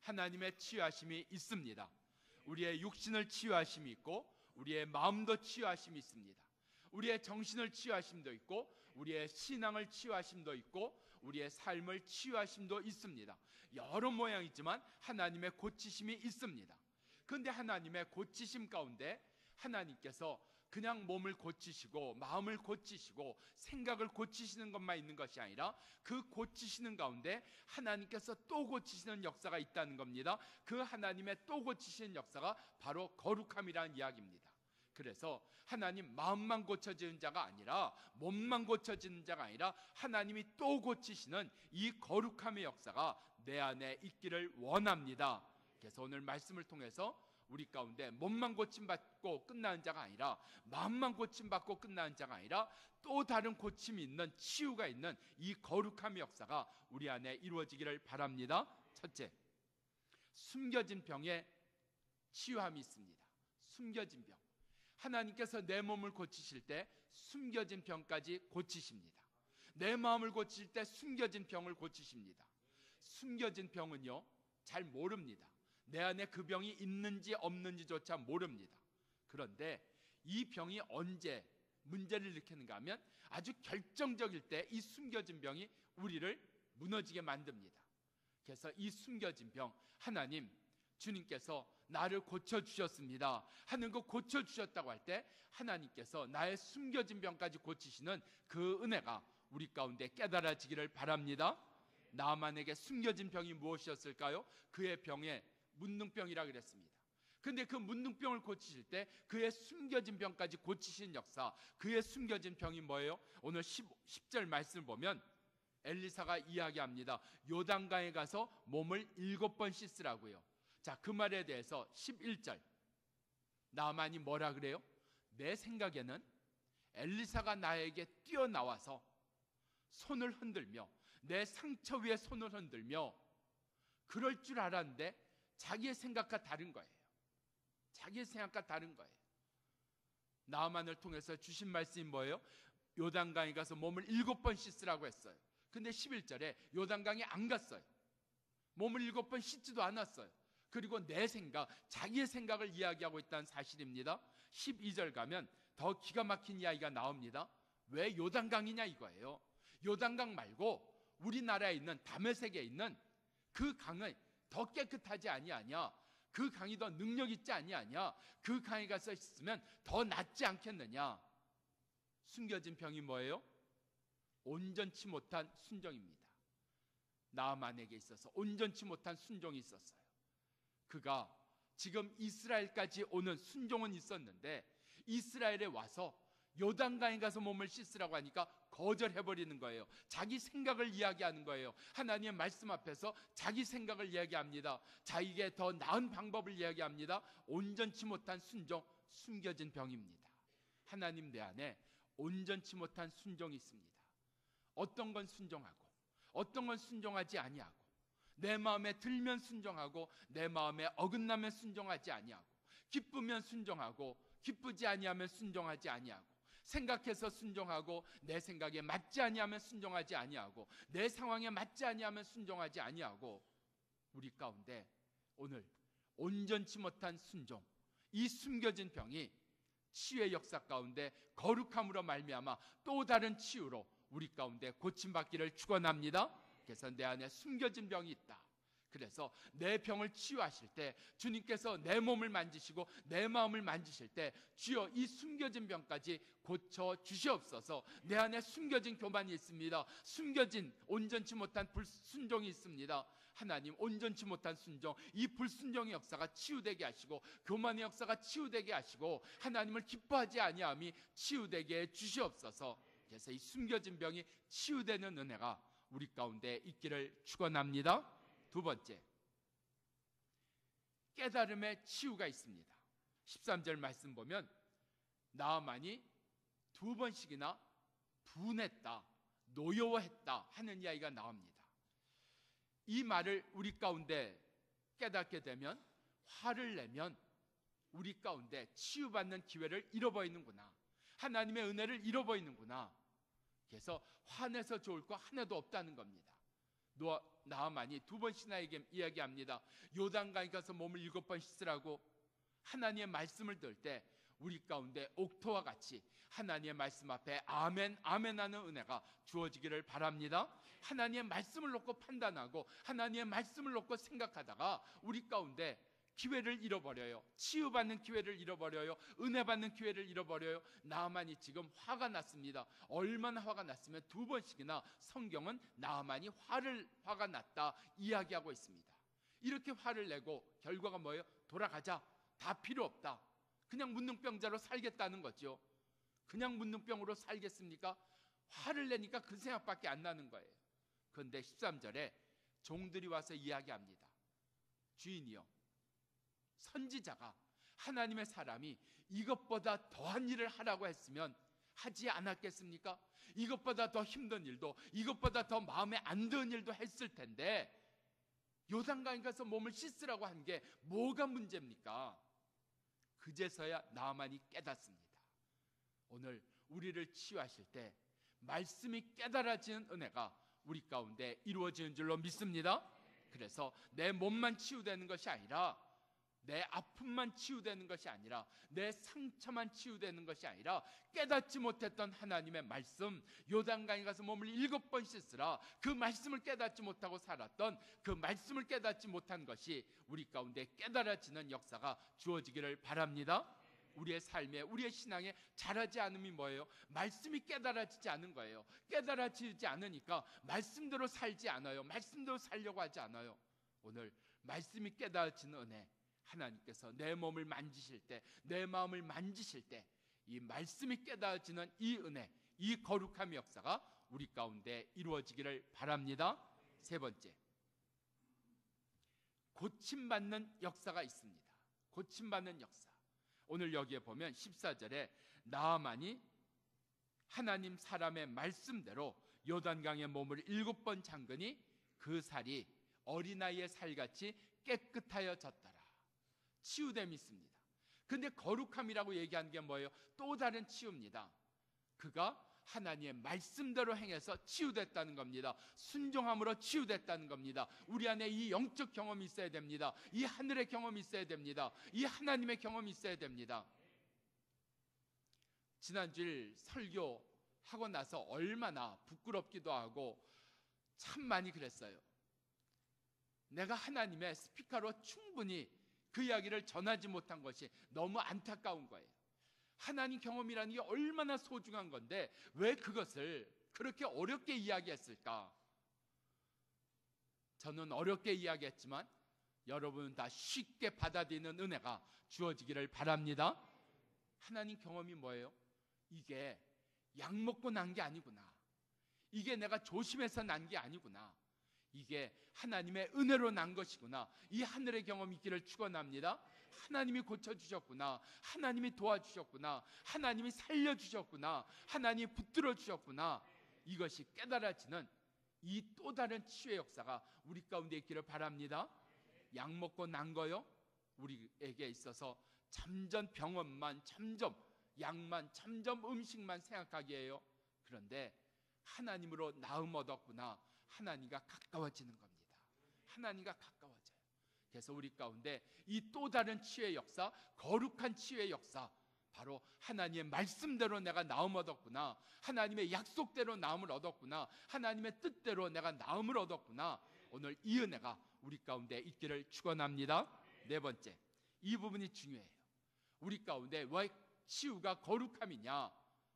하나님의 치유하심이 있습니다. 우리의 육신을 치유하심이 있고 우리의 마음도 치유하심이 있습니다. 우리의 정신을 치유하심도 있고 우리의 신앙을 치유하심도 있고 우리의 삶을 치유하심도 있습니다. 여러 모양이지만 하나님의 고치심이 있습니다. 그런데 하나님의 고치심 가운데 하나님께서 그냥 몸을 고치시고 마음을 고치시고 생각을 고치시는 것만 있는 것이 아니라 그 고치시는 가운데 하나님께서 또 고치시는 역사가 있다는 겁니다. 그 하나님의 또 고치시는 역사가 바로 거룩함이라는 이야기입니다. 그래서 하나님 마음만 고쳐지는 자가 아니라 몸만 고쳐지는 자가 아니라 하나님이 또 고치시는 이 거룩함의 역사가 내 안에 있기를 원합니다. 그래서 오늘 말씀을 통해서 우리 가운데 몸만 고침받고 끝나는 자가 아니라 마음만 고침받고 끝나는 자가 아니라 또 다른 고침이 있는 치유가 있는 이 거룩함의 역사가 우리 안에 이루어지기를 바랍니다. 첫째, 숨겨진 병에 치유함이 있습니다. 숨겨진 병. 하나님께서 내 몸을 고치실 때 숨겨진 병까지 고치십니다. 내 마음을 고치실 때 숨겨진 병을 고치십니다. 숨겨진 병은요, 잘 모릅니다. 내 안에 그 병이 있는지 없는지조차 모릅니다. 그런데 이 병이 언제 문제를 일으키는가 하면 아주 결정적일 때 이 숨겨진 병이 우리를 무너지게 만듭니다. 그래서 이 숨겨진 병, 하나님 주님께서 나를 고쳐주셨습니다 하는 거 고쳐주셨다고 할 때 하나님께서 나의 숨겨진 병까지 고치시는 그 은혜가 우리 가운데 깨달아지기를 바랍니다. 나만에게 숨겨진 병이 무엇이었을까요? 그의 병에 문둥병이라 그랬습니다. 그런데 그 문둥병을 고치실 때 그의 숨겨진 병까지 고치시는 역사, 그의 숨겨진 병이 뭐예요? 오늘 10절 말씀을 보면 엘리사가 이야기합니다. 요단강에 가서 몸을 7번 씻으라고요. 자, 그 말에 대해서 11절 나만이 뭐라 그래요? 내 생각에는 엘리사가 나에게 뛰어나와서 손을 흔들며 내 상처 위에 손을 흔들며 그럴 줄 알았는데 자기의 생각과 다른 거예요. 자기의 생각과 다른 거예요. 나만을 통해서 주신 말씀이 뭐예요? 요단강에 가서 몸을 7번 씻으라고 했어요. 근데 11절에 요단강에 안 갔어요. 몸을 7번 씻지도 않았어요. 그리고 내 생각, 자기의 생각을 이야기하고 있다는 사실입니다. 12절 가면 더 기가 막힌 이야기가 나옵니다. 왜 요단강이냐 이거예요. 요단강 말고 우리나라에 있는 다메섹에 있는 그 강은 더 깨끗하지 아니하냐? 그 강이 더 능력 있지 아니하냐? 그 강에 가서 있으면 더 낫지 않겠느냐? 숨겨진 병이 뭐예요? 온전치 못한 순종입니다. 나만에게 있어서 온전치 못한 순종이 있었어요. 그가 지금 이스라엘까지 오는 순종은 있었는데 이스라엘에 와서 요단강에 가서 몸을 씻으라고 하니까 거절해버리는 거예요. 자기 생각을 이야기하는 거예요. 하나님의 말씀 앞에서 자기 생각을 이야기합니다. 자기에게 더 나은 방법을 이야기합니다. 온전치 못한 순종, 숨겨진 병입니다. 하나님 내 안에 온전치 못한 순종이 있습니다. 어떤 건 순종하고 어떤 건 순종하지 아니하고 내 마음에 들면 순종하고 내 마음에 어긋나면 순종하지 아니하고 기쁘면 순종하고 기쁘지 아니하면 순종하지 아니하고 생각해서 순종하고 내 생각에 맞지 아니하면 순종하지 아니하고 내 상황에 맞지 아니하면 순종하지 아니하고 우리 가운데 오늘 온전치 못한 순종, 이 숨겨진 병이 치유의 역사 가운데 거룩함으로 말미암아 또 다른 치유로 우리 가운데 고침받기를 축원합니다. 그래서 내 안에 숨겨진 병이 있다. 그래서 내 병을 치유하실 때 주님께서 내 몸을 만지시고 내 마음을 만지실 때 주여 이 숨겨진 병까지 고쳐주시옵소서. 내 안에 숨겨진 교만이 있습니다. 숨겨진 온전치 못한 불순종이 있습니다. 하나님 온전치 못한 순종, 이 불순종의 역사가 치유되게 하시고 교만의 역사가 치유되게 하시고 하나님을 기뻐하지 아니함이 치유되게 해 주시옵소서. 그래서 이 숨겨진 병이 치유되는 은혜가 우리 가운데 있기를 축원합니다. 두 번째, 깨달음의 치유가 있습니다. 13절 말씀 보면 나아만이 2번씩이나 분했다, 노여워했다 하는 이야기가 나옵니다. 이 말을 우리 가운데 깨닫게 되면 화를 내면 우리 가운데 치유받는 기회를 잃어버리는구나, 하나님의 은혜를 잃어버리는구나. 그래서 화내서 좋을 거 하나도 없다는 겁니다. 나아만이 두 번씩이나 이야기합니다. 요단강에 가서 몸을 7번 씻으라고. 하나님의 말씀을 들을 때 우리 가운데 옥토와 같이 하나님의 말씀 앞에 아멘 아멘 하는 은혜가 주어지기를 바랍니다. 하나님의 말씀을 놓고 판단하고 하나님의 말씀을 놓고 생각하다가 우리 가운데 기회를 잃어버려요. 치유받는 기회를 잃어버려요. 은혜 받는 기회를 잃어버려요. 나아만이 지금 화가 났습니다. 얼마나 화가 났으면 두 번씩이나 성경은 나아만이 화가 났다 이야기하고 있습니다. 이렇게 화를 내고 결과가 뭐예요? 돌아가자, 다 필요 없다, 그냥 문둥병자로 살겠다는 거죠. 그냥 문둥병으로 살겠습니까? 화를 내니까 그 생각밖에 안 나는 거예요. 그런데 13절에 종들이 와서 이야기합니다. 주인이요, 선지자가, 하나님의 사람이 이것보다 더한 일을 하라고 했으면 하지 않았겠습니까? 이것보다 더 힘든 일도, 이것보다 더 마음에 안 드는 일도 했을 텐데 요단강에 가서 몸을 씻으라고 한 게 뭐가 문제입니까? 그제서야 나아만이 깨닫습니다. 오늘 우리를 치유하실 때 말씀이 깨달아지는 은혜가 우리 가운데 이루어지는 줄로 믿습니다. 그래서 내 몸만 치유되는 것이 아니라, 내 아픔만 치유되는 것이 아니라, 내 상처만 치유되는 것이 아니라 깨닫지 못했던 하나님의 말씀, 요단강에 가서 몸을 7번 씻으라, 그 말씀을 깨닫지 못하고 살았던 그 말씀을 깨닫지 못한 것이 우리 가운데 깨달아지는 역사가 주어지기를 바랍니다. 우리의 삶에, 우리의 신앙에 자라지 않음이 뭐예요? 말씀이 깨달아지지 않은 거예요. 깨달아지지 않으니까 말씀대로 살지 않아요. 말씀대로 살려고 하지 않아요. 오늘 말씀이 깨달아지는 은혜, 하나님께서 내 몸을 만지실 때, 내 마음을 만지실 때 이 말씀이 깨달아지는 이 은혜, 이 거룩함의 역사가 우리 가운데 이루어지기를 바랍니다. 세 번째, 고침받는 역사가 있습니다. 고침받는 역사. 오늘 여기에 보면 14절에 나아만이 하나님 사람의 말씀대로 요단강에 몸을 7번 잠그니 그 살이 어린아이의 살같이 깨끗하여졌더라. 치유됨이 있습니다. 근데 거룩함이라고 얘기하는 게 뭐예요? 또 다른 치유입니다. 그가 하나님의 말씀대로 행해서 치유됐다는 겁니다. 순종함으로 치유됐다는 겁니다. 우리 안에 이 영적 경험이 있어야 됩니다. 이 하늘의 경험이 있어야 됩니다. 이 하나님의 경험이 있어야 됩니다. 지난주일 설교하고 나서 얼마나 부끄럽기도 하고 참 많이 그랬어요. 내가 하나님의 스피커로 충분히 그 이야기를 전하지 못한 것이 너무 안타까운 거예요. 하나님 경험이라는 게 얼마나 소중한 건데 왜 그것을 그렇게 어렵게 이야기했을까? 저는 어렵게 이야기했지만 여러분은 다 쉽게 받아들이는 은혜가 주어지기를 바랍니다. 하나님 경험이 뭐예요? 이게 약 먹고 난 게 아니구나. 이게 내가 조심해서 난 게 아니구나. 이게 하나님의 은혜로 난 것이구나. 이 하늘의 경험이 있기를 축원합니다. 하나님이 고쳐주셨구나. 하나님이 도와주셨구나. 하나님이 살려주셨구나. 하나님이 붙들어 주셨구나. 이것이 깨달아지는 이 또 다른 치유의 역사가 우리 가운데 있기를 바랍니다. 약 먹고 난 거요? 우리에게 있어서 점점 병원만, 점점 약만, 점점 음식만 생각하게 해요. 그런데 하나님으로 나음 얻었구나. 하나님과 가까워지는 겁니다. 하나님과 가까워져요. 그래서 우리 가운데 이 또 다른 치유의 역사, 거룩한 치유의 역사, 바로 하나님의 말씀대로 내가 나음 얻었구나. 하나님의 약속대로 나음을 얻었구나. 하나님의 뜻대로 내가 나음을 얻었구나. 오늘 이 은혜가 우리 가운데 있기를 축원합니다. 네 번째, 이 부분이 중요해요. 우리 가운데 왜 치유가 거룩함이냐?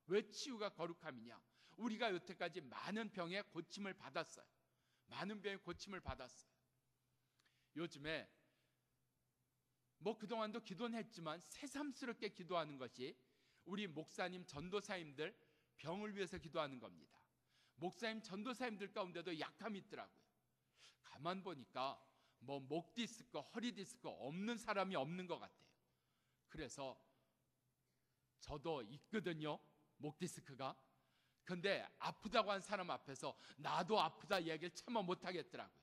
왜 치유가 거룩함이냐? 우리가 여태까지 많은 병에 고침을 받았어요. 많은 병에 고침을 받았어요. 요즘에 뭐 그동안도 기도는 했지만 새삼스럽게 기도하는 것이 우리 목사님, 전도사님들 병을 위해서 기도하는 겁니다. 목사님, 전도사님들 가운데도 약함이 있더라고요. 가만 보니까 뭐 목 디스크, 허리 디스크 없는 사람이 없는 것 같아요. 그래서 저도 있거든요, 목 디스크가. 근데 아프다고 한 사람 앞에서 나도 아프다 이야기를 차마 못하겠더라고요.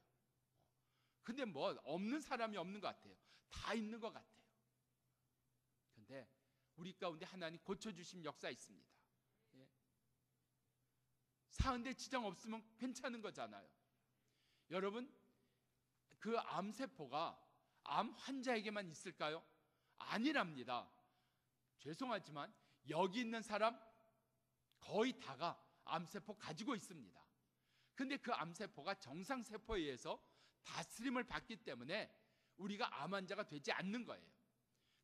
근데 뭐 없는 사람이 없는 것 같아요. 다 있는 것 같아요. 근데 우리 가운데 하나님 고쳐주신 역사 있습니다. 예. 사는데 지장 없으면 괜찮은 거잖아요. 여러분, 그 암세포가 암 환자에게만 있을까요? 아니랍니다. 죄송하지만 여기 있는 사람 거의 다가 암세포 가지고 있습니다. 근데 그 암세포가 정상세포에 의해서 다스림을 받기 때문에 우리가 암 환자가 되지 않는 거예요.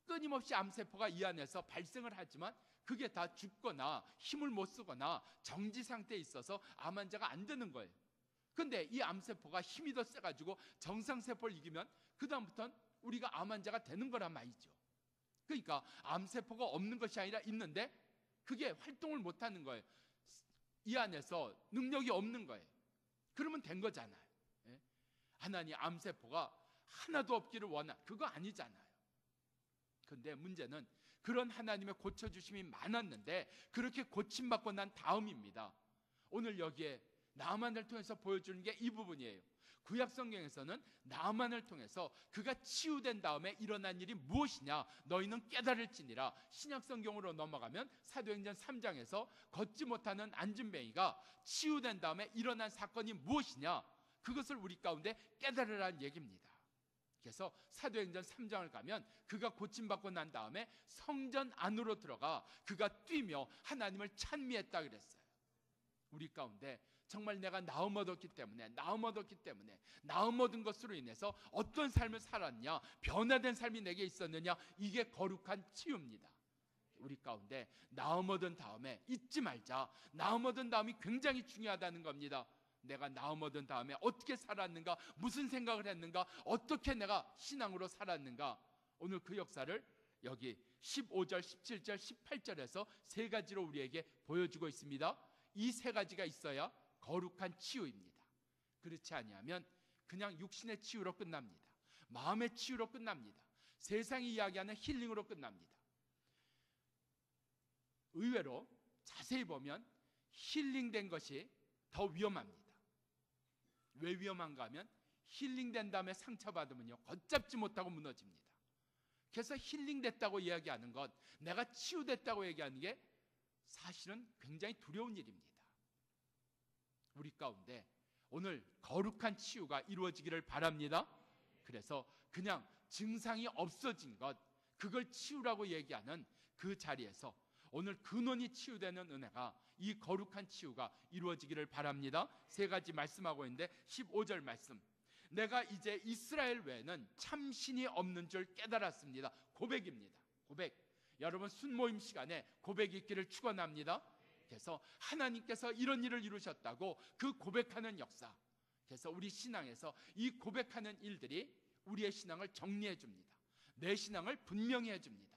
끊임없이 암세포가 이 안에서 발생을 하지만 그게 다 죽거나 힘을 못 쓰거나 정지 상태에 있어서 암 환자가 안 되는 거예요. 근데 이 암세포가 힘이 더 세가지고 정상세포를 이기면 그 다음부터는 우리가 암 환자가 되는 거란 말이죠. 그러니까 암세포가 없는 것이 아니라 있는데 그게 활동을 못하는 거예요. 이 안에서 능력이 없는 거예요. 그러면 된 거잖아요. 하나님 암세포가 하나도 없기를 그거 아니잖아요. 그런데 문제는 그런 하나님의 고쳐주심이 많았는데 그렇게 고침받고 난 다음입니다. 오늘 여기에 나만을 통해서 보여주는 게 이 부분이에요. 구약 성경에서는 나만을 통해서 그가 치유된 다음에 일어난 일이 무엇이냐 너희는 깨달을지니라. 신약 성경으로 넘어가면 사도행전 3장에서 걷지 못하는 안진뱅이가 치유된 다음에 일어난 사건이 무엇이냐 그것을 우리 가운데 깨달으라는 얘기입니다. 그래서 사도행전 3장을 가면 그가 고침받고 난 다음에 성전 안으로 들어가 그가 뛰며 하나님을 찬미했다 그랬어요. 우리 가운데 정말 내가 나음 얻었기 때문에 나음 얻은 것으로 인해서 어떤 삶을 살았냐 변화된 삶이 내게 있었느냐 이게 거룩한 치유입니다. 우리 가운데 나음 얻은 다음에 잊지 말자. 나음 얻은 다음이 굉장히 중요하다는 겁니다. 내가 나음 얻은 다음에 어떻게 살았는가 무슨 생각을 했는가 어떻게 내가 신앙으로 살았는가 오늘 그 역사를 여기 15절 17절 18절에서 세 가지로 우리에게 보여주고 있습니다. 이 세 가지가 있어야 거룩한 치유입니다. 그렇지 아니하면 그냥 육신의 치유로 끝납니다. 마음의 치유로 끝납니다. 세상이 이야기하는 힐링으로 끝납니다. 의외로 자세히 보면 힐링된 것이 더 위험합니다. 왜 위험한가 하면 힐링된 다음에 상처받으면요 걷잡지 못하고 무너집니다. 그래서 힐링됐다고 이야기하는 것 내가 치유됐다고 얘기하는 게 사실은 굉장히 두려운 일입니다. 우리 가운데 오늘 거룩한 치유가 이루어지기를 바랍니다. 그래서 그냥 증상이 없어진 것 그걸 치유라고 얘기하는 그 자리에서 오늘 근원이 치유되는 은혜가 이 거룩한 치유가 이루어지기를 바랍니다. 세 가지 말씀하고 있는데 15절 말씀 내가 이제 이스라엘 외에는 참신이 없는 줄 깨달았습니다. 고백입니다. 고백. 여러분 순모임 시간에 고백이 있기를 축원합니다. 그래서 하나님께서 이런 일을 이루셨다고 그 고백하는 역사 그래서 우리 신앙에서 이 고백하는 일들이 우리의 신앙을 정리해 줍니다. 내 신앙을 분명히 해줍니다.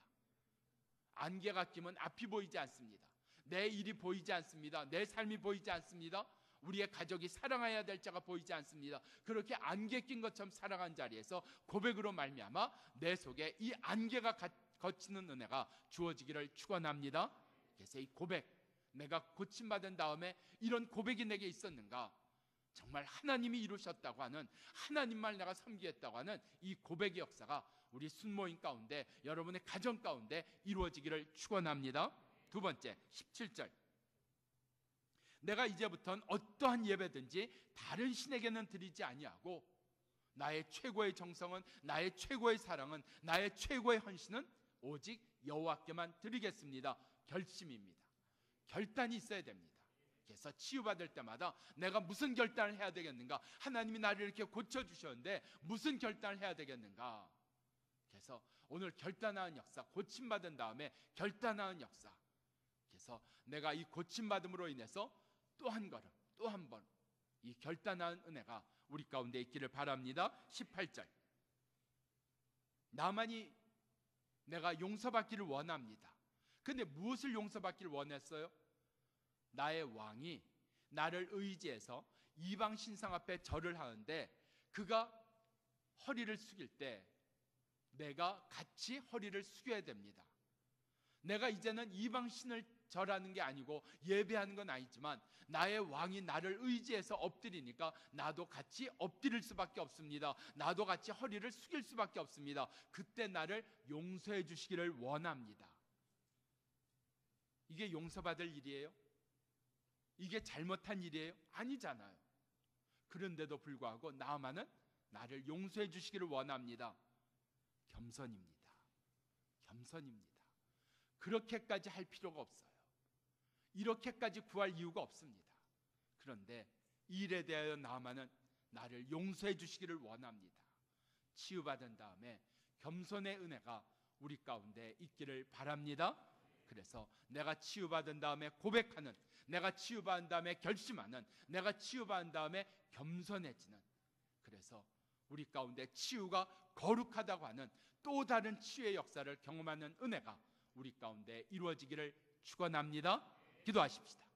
안개가 끼면 앞이 보이지 않습니다. 내 일이 보이지 않습니다. 내 삶이 보이지 않습니다. 우리의 가족이 사랑해야 될 자가 보이지 않습니다. 그렇게 안개 낀 것처럼 살아간 자리에서 고백으로 말미암아 내 속에 이 안개가 거치는 은혜가 주어지기를 축원합니다. 그래서 이 고백 내가 고침받은 다음에 이런 고백이 내게 있었는가 정말 하나님이 이루셨다고 하는 하나님만 내가 섬기겠다고 하는 이 고백의 역사가 우리 순모임 가운데 여러분의 가정 가운데 이루어지기를 축원합니다. 두 번째 17절 내가 이제부터는 어떠한 예배든지 다른 신에게는 드리지 아니하고 나의 최고의 정성은 나의 최고의 사랑은 나의 최고의 헌신은 오직 여호와께만 드리겠습니다. 결심입니다. 결단이 있어야 됩니다. 그래서 치유받을 때마다 내가 무슨 결단을 해야 되겠는가 하나님이 나를 이렇게 고쳐주셨는데 무슨 결단을 해야 되겠는가 그래서 오늘 결단하는 역사 고침받은 다음에 결단하는 역사 그래서 내가 이 고침받음으로 인해서 또 한 걸음 또 한 번 이 결단하는 은혜가 우리 가운데 있기를 바랍니다. 18절 나만이 내가 용서받기를 원합니다. 근데 무엇을 용서받기를 원했어요? 나의 왕이 나를 의지해서 이방 신상 앞에 절을 하는데 그가 허리를 숙일 때 내가 같이 허리를 숙여야 됩니다. 내가 이제는 이방 신을 절하는 게 아니고 예배하는 건 아니지만 나의 왕이 나를 의지해서 엎드리니까 나도 같이 엎드릴 수밖에 없습니다. 나도 같이 허리를 숙일 수밖에 없습니다. 그때 나를 용서해 주시기를 원합니다. 이게 용서받을 일이에요? 이게 잘못한 일이에요? 아니잖아요. 그런데도 불구하고 나아만은 나를 용서해 주시기를 원합니다. 겸손입니다. 겸손입니다. 그렇게까지 할 필요가 없어요. 이렇게까지 구할 이유가 없습니다. 그런데 이 일에 대하여 나아만은 나를 용서해 주시기를 원합니다. 치유받은 다음에 겸손의 은혜가 우리 가운데 있기를 바랍니다. 그래서 내가 치유받은 다음에 고백하는, 내가 치유받은 다음에 결심하는, 내가 치유받은 다음에 겸손해지는, 그래서 우리 가운데 치유가 거룩하다고 하는 또 다른 치유의 역사를 경험하는 은혜가 우리 가운데 이루어지기를 축원합니다. 기도하십시다.